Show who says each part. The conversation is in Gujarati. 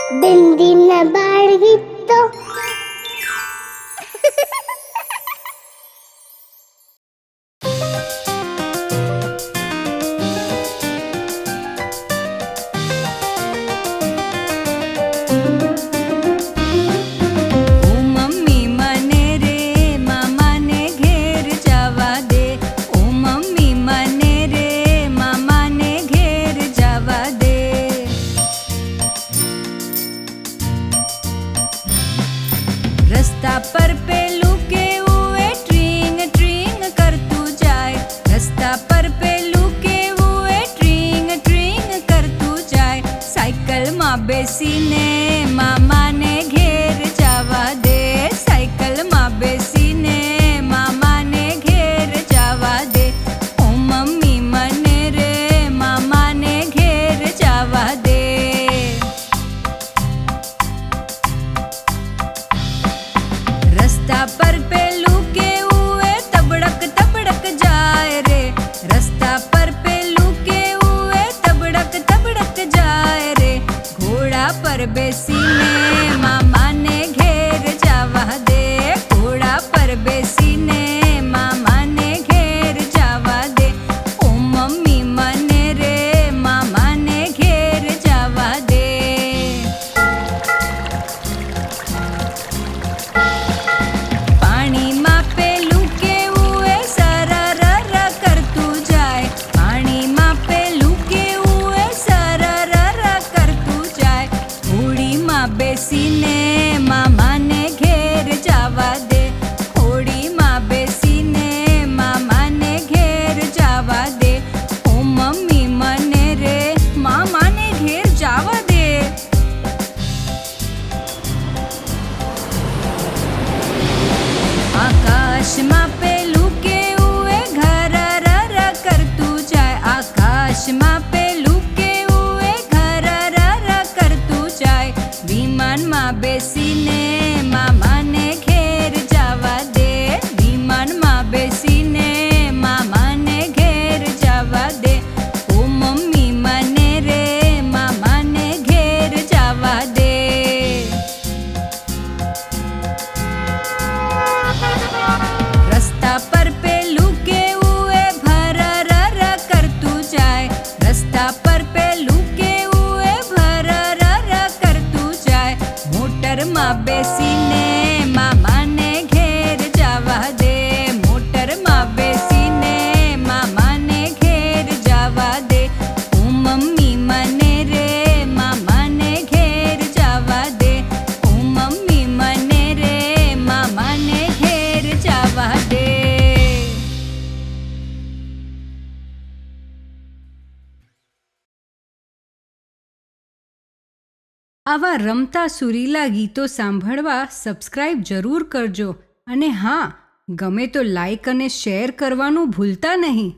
Speaker 1: બિંદીના બાળ ગીતો
Speaker 2: રસ્તા પર પેલું કેવું એ ટ્રીંગ ટ્રીંગ કરતું જાય. રસ્તા પર પેલું કેવું એ ટ્રીંગ ટ્રીંગ કરતું જાય. સાયકલમાં બેસીને મામાને ઘેર જવા દે. સાયકલમાં બેસીને મામાને ઘેર જવા દે. ઓ મમ્મી મને રે મામાને ઘેર જવા દે. રસ્તા પર પેલું કેવું એ તબડક તબડક જાય રે. રસ્તા પર પેલું કેવું એ તબડક તબડક જાય રે. ઘોડા પર બેસીને મામાને ઘેર જવા દે. ઘોડા પર બેસીને મામાને ઘેર જવા દે. ઓ મમ્મી મને રે મામાને ઘેર જવા દે. પાણીમાં પેલું કેવું એ સરરર કરતું જાય. પાણીમાં પેલું કેવું એ સરરર કરતું જાય. હોડીમાં બેસીને મામાને ઘેર જવા દે. હોડીમાં બેસીને મામાને ઘેર જવા દે. ઓ મમ્મી મને રે મામાને ઘેર જવા દે. આકાશમાં પેલું કેવું એ ઘરરર કરતું જાય. આકાશમાં પેલું કેવું એ ઘરરર કરતું જાય. વિમાનમાં બેસીને મામાને ઘેર જવા દે. વિમાનમાં બેસીને મામાને ઘેર જવા દે. ઓ મમ્મી મને રે મામાને ઘેર જવા દે. રસ્તા પર પેલું કેવું એ ભરરર કરતું જાય. રસ્તા પર પેલું કેવું એ ભરરર કરતું જાય. મોટરમાં બેસીને મામાને ઘેર જવા દે. મોટરમાં બેસીને મામાને ઘેર જવા દે. ઓ મમ્મી મને રે મામાને ઘેર જવા દે. ઓ મમ્મી મને રે મામાને ઘેર જવા દે. આવા રમતા સુરીલા ગીતો સાંભળવા સબસ્ક્રાઇબ જરૂર કરજો. અને હા, ગમે તો લાઈક અને શેર કરવાનું ભૂલતા નહીં.